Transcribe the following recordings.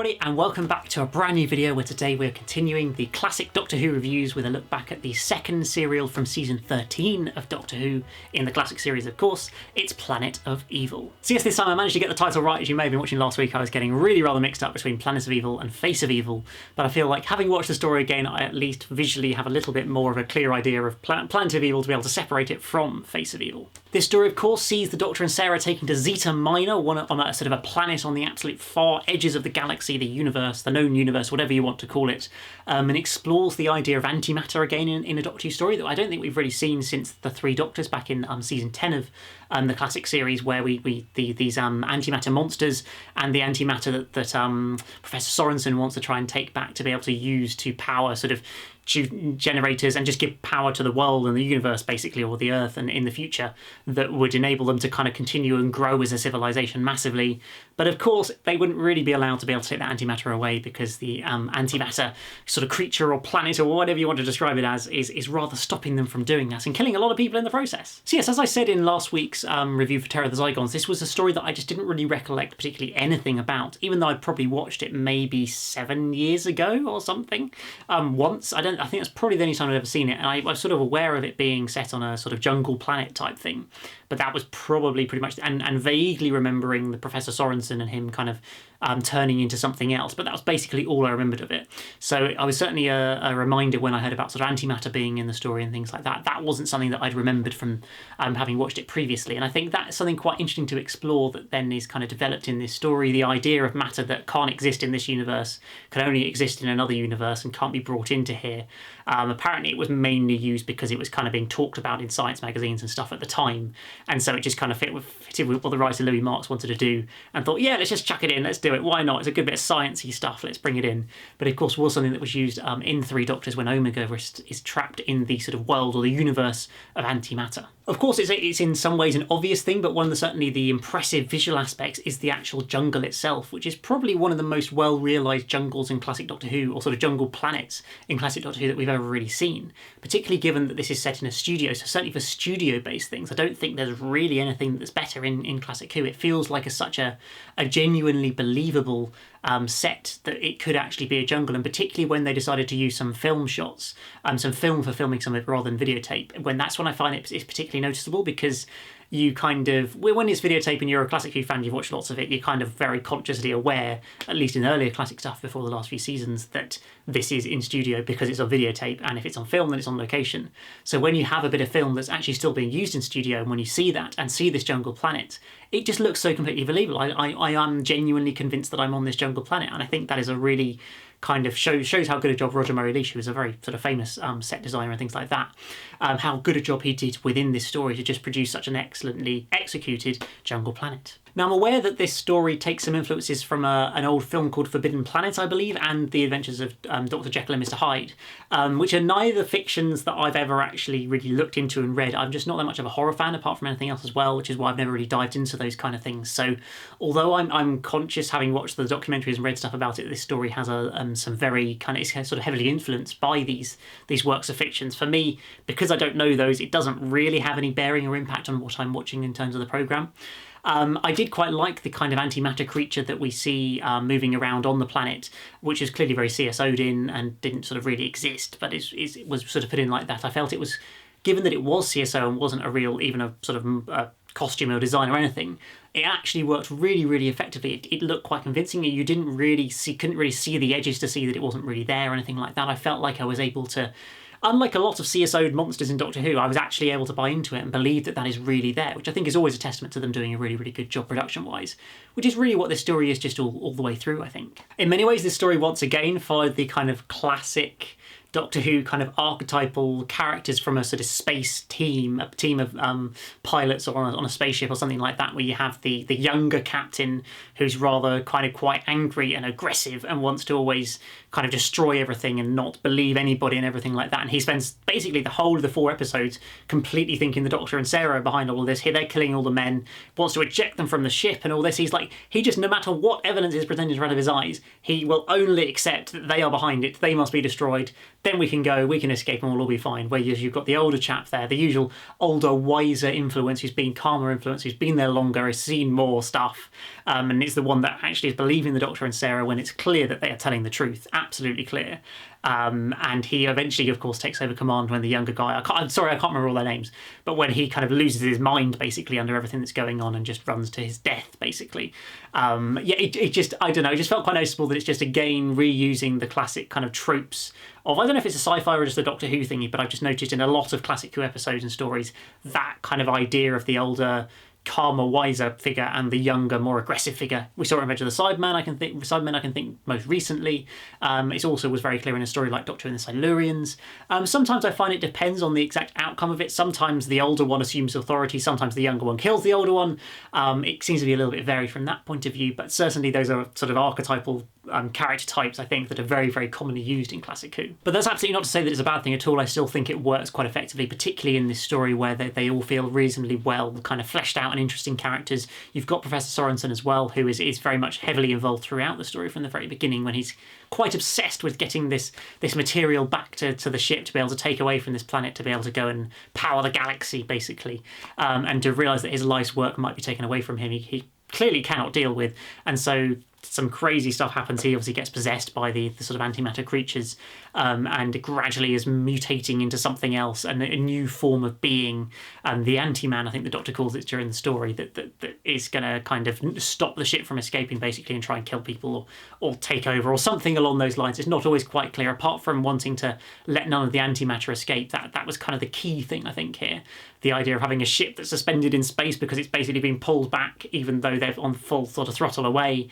everybody, and welcome back to a brand new video where today we're continuing the classic Doctor Who reviews with a look back at the second serial from season 13 of Doctor Who in the classic series, of course. It's Planet of Evil. So yes, this time I managed to get the title right. As you may have been watching last week, I was getting really rather mixed up between Planet of Evil and Face of Evil, but I feel like having watched the story again, I at least visually have a little bit more of a clear idea of Planet of Evil to be able to separate it from Face of Evil. This story, of course, sees the Doctor and Sarah taken to Zeta Minor, on a sort of a planet on the absolute far edges of the galaxy, the universe, the known universe, whatever you want to call it, and explores the idea of antimatter again in a Doctor Who story that I don't think we've really seen since the Three Doctors back in season 10 of the classic series, where these antimatter monsters and the antimatter that Professor Sorensen wants to try and take back to be able to use to power sort of generators and just give power to the world and the universe, basically, or the Earth, and in the future, that would enable them to kind of continue and grow as a civilization massively. But of course, they wouldn't really be allowed to be able to take that antimatter away, because the antimatter sort of creature or planet or whatever you want to describe it as is rather stopping them from doing that and killing a lot of people in the process. So yes, as I said in last week's review for Terror of the Zygons, this was a story that I just didn't really recollect particularly anything about, even though I'd probably watched it maybe 7 years ago or something once. I think that's probably the only time I'd ever seen it, and I was sort of aware of it being set on a sort of jungle planet type thing, but that was probably pretty much, and vaguely remembering the Professor Sorensen and him kind of turning into something else, but that was basically all I remembered of it. So I was certainly a reminder when I heard about sort of antimatter being in the story and things like that. That wasn't something that I'd remembered from having watched it previously, and I think that's something quite interesting to explore that then is kind of developed in this story, the idea of matter that can't exist in this universe, can only exist in another universe and can't be brought into here. Apparently it was mainly used because it was kind of being talked about in science magazines and stuff at the time, and so it just kind of fitted with what the writer Louis Marks wanted to do, and thought, yeah, let's just chuck it in, let's do it, why not, it's a good bit of sciencey stuff, let's bring it in. But of course was something that was used in Three Doctors when Omega is trapped in the sort of world or the universe of antimatter. Of course, it's in some ways an obvious thing, but one of the certainly the impressive visual aspects is the actual jungle itself, which is probably one of the most well-realised jungles in classic Doctor Who, or sort of jungle planets in classic Doctor Who that we've ever really seen, particularly given that this is set in a studio. So certainly for studio-based things, I don't think there's really anything that's better in classic Who. It feels like such a genuinely believable set that it could actually be a jungle, and particularly when they decided to use some film shots, some film for filming some of it rather than videotape. That's when I find it's particularly noticeable, because you kind of, when it's videotape and you're a classic Who fan, you've watched lots of it, you're kind of very consciously aware, at least in earlier classic stuff before the last few seasons, that this is in studio because it's on videotape, and if it's on film then it's on location. So when you have a bit of film that's actually still being used in studio, and when you see that and see this jungle planet, it just looks so completely believable. I am genuinely convinced that I'm on this jungle planet, and I think that is a really kind of shows how good a job Roger Murray Leach, who is a very sort of famous set designer and things like that, how good a job he did within this story to just produce such an excellently executed jungle planet. Now, I'm aware that this story takes some influences from an old film called Forbidden Planet, I believe, and The Adventures of Dr. Jekyll and Mr. Hyde, which are neither fictions that I've ever actually really looked into and read. I'm just not that much of a horror fan, apart from anything else as well, which is why I've never really dived into those kind of things. So although I'm conscious, having watched the documentaries and read stuff about it, this story has some very kind of, it's sort of heavily influenced by these works of fictions. For me, because I don't know those, it doesn't really have any bearing or impact on what I'm watching in terms of the programme. I did quite like the kind of antimatter creature that we see moving around on the planet, which is clearly very CSO'd in and didn't sort of really exist, but it was sort of put in like that. I felt it was, given that it was CSO and wasn't a real, even a sort of a costume or design or anything, it actually worked really, really effectively. It looked quite convincing. You couldn't really see the edges to see that it wasn't really there or anything like that. I felt like I was able to, unlike a lot of CSO'd monsters in Doctor Who, I was actually able to buy into it and believe that is really there, which I think is always a testament to them doing a really, really good job production-wise, which is really what this story is just all the way through, I think. In many ways, this story once again followed the kind of classic Doctor Who kind of archetypal characters from a sort of space team, a team of pilots or on a spaceship or something like that, where you have the younger captain who's rather kind of quite angry and aggressive and wants to always kind of destroy everything and not believe anybody and everything like that. And he spends basically the whole of the 4 episodes completely thinking the Doctor and Sarah are behind all of this. Here they're killing all the men, wants to eject them from the ship and all this. He's like, he just, no matter what evidence is presented in front of his eyes, he will only accept that they are behind it. They must be destroyed. Then we can go, we can escape and we'll all be fine. Whereas you've got the older chap there, the usual older, wiser influence who's been calmer influence, who's been there longer, has seen more stuff. And it's the one that actually is believing the Doctor and Sarah when it's clear that they are telling the truth. Absolutely clear. And he eventually, of course, takes over command when the younger guy, I'm sorry, I can't remember all their names, but when he kind of loses his mind, basically, under everything that's going on and just runs to his death, basically. It just, I don't know, it just felt quite noticeable that it's just, again, reusing the classic kind of tropes of, I don't know if it's a sci-fi or just a Doctor Who thingy, but I've just noticed in a lot of classic Who episodes and stories, that kind of idea of the older, calmer, wiser figure and the younger, more aggressive figure. We saw it in Revenge of the Sidemen, I can think most recently. It also was very clear in a story like Doctor and the Silurians. Sometimes I find it depends on the exact outcome of it. Sometimes the older one assumes authority, sometimes the younger one kills the older one. It seems to be a little bit varied from that point of view, but certainly those are sort of archetypal character types, I think, that are very, very commonly used in classic Who. But that's absolutely not to say that it's a bad thing at all. I still think it works quite effectively, particularly in this story where they all feel reasonably well kind of fleshed out and interesting characters. You've got Professor Sorensen as well, who is very much heavily involved throughout the story from the very beginning, when he's quite obsessed with getting this material back to the ship to be able to take away from this planet, to be able to go and power the galaxy, basically, and to realise that his life's work might be taken away from him. He clearly cannot deal with, and so some crazy stuff happens. He obviously gets possessed by the sort of antimatter creatures, and gradually is mutating into something else and a new form of being. The Anti-Man, I think the Doctor calls it during the story, that is going to kind of stop the ship from escaping, basically, and try and kill people or take over or something along those lines. It's not always quite clear, apart from wanting to let none of the antimatter escape. That was kind of the key thing, I think, here. The idea of having a ship that's suspended in space because it's basically been pulled back, even though they're on full sort of throttle away,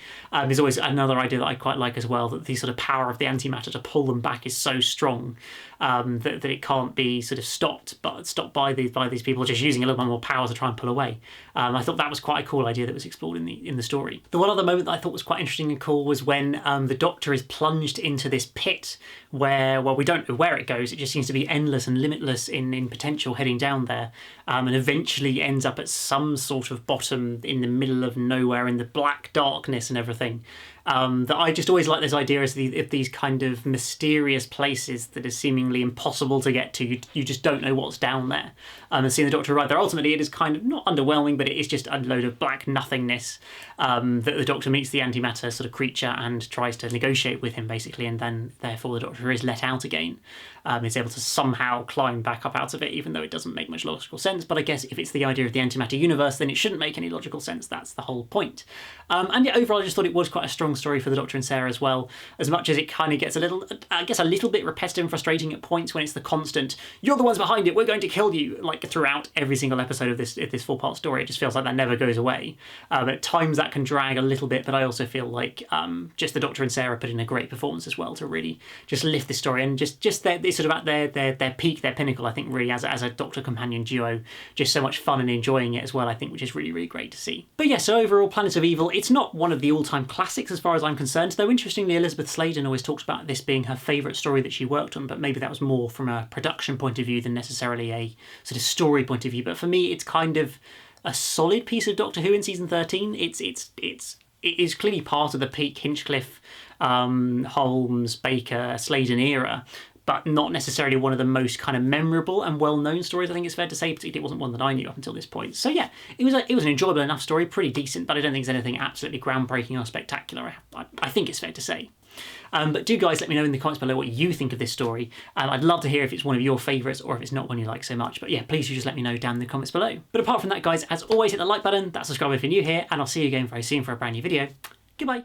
is always another idea that I quite like as well, that the sort of power of the antimatter to pull them back is so strong that it can't be sort of stopped by these people just using a little bit more power to try and pull away. I thought that was quite a cool idea that was explored in the story. The one other moment that I thought was quite interesting and cool was when the Doctor is plunged into this pit where, well, we don't know where it goes, it just seems to be endless and limitless in potential heading down there, and eventually ends up at some sort of bottom in the middle of nowhere in the black darkness and everything. That I just always like this idea of these kind of mysterious places that are seemingly impossible to get to. You just don't know what's down there. And seeing the Doctor arrive there, ultimately it is kind of not underwhelming, but it is just a load of black nothingness that the Doctor meets the antimatter sort of creature and tries to negotiate with him, basically, and then therefore the Doctor is let out again. Is able to somehow climb back up out of it, even though it doesn't make much logical sense. But I guess if it's the idea of the antimatter universe, then it shouldn't make any logical sense. That's the whole point. And yeah, overall, I just thought it was quite a strong story for the Doctor and Sarah as well, as much as it kind of gets a little bit repetitive and frustrating at points when it's the constant, you're the ones behind it, we're going to kill you, like throughout every single episode of this 4-part story. It just feels like that never goes away. At times that can drag a little bit, but I also feel like just the Doctor and Sarah put in a great performance as well to really just lift the story, and just they're sort of at their peak, their pinnacle, I think, really, as a Doctor companion duo. Just so much fun and enjoying it as well, I think, which is really, really great to see. But yeah, so overall, Planet of Evil, it's not one of the all-time classics as far as I'm concerned, though interestingly Elizabeth Sladen always talks about this being her favourite story that she worked on, but maybe that was more from a production point of view than necessarily a sort of story point of view. But for me, it's kind of a solid piece of Doctor Who in season 13. It is clearly part of the peak Hinchcliffe, Holmes, Baker, Sladen era, but not necessarily one of the most kind of memorable and well-known stories, I think it's fair to say. Particularly it wasn't one that I knew up until this point. So yeah, it was an enjoyable enough story, pretty decent, but I don't think there's anything absolutely groundbreaking or spectacular, I think it's fair to say. But do guys let me know in the comments below what you think of this story. I'd love to hear if it's one of your favourites or if it's not one you like so much. But yeah, please do just let me know down in the comments below. But apart from that, guys, as always, hit the like button, that subscribe if you're new here, and I'll see you again very soon for a brand new video. Goodbye.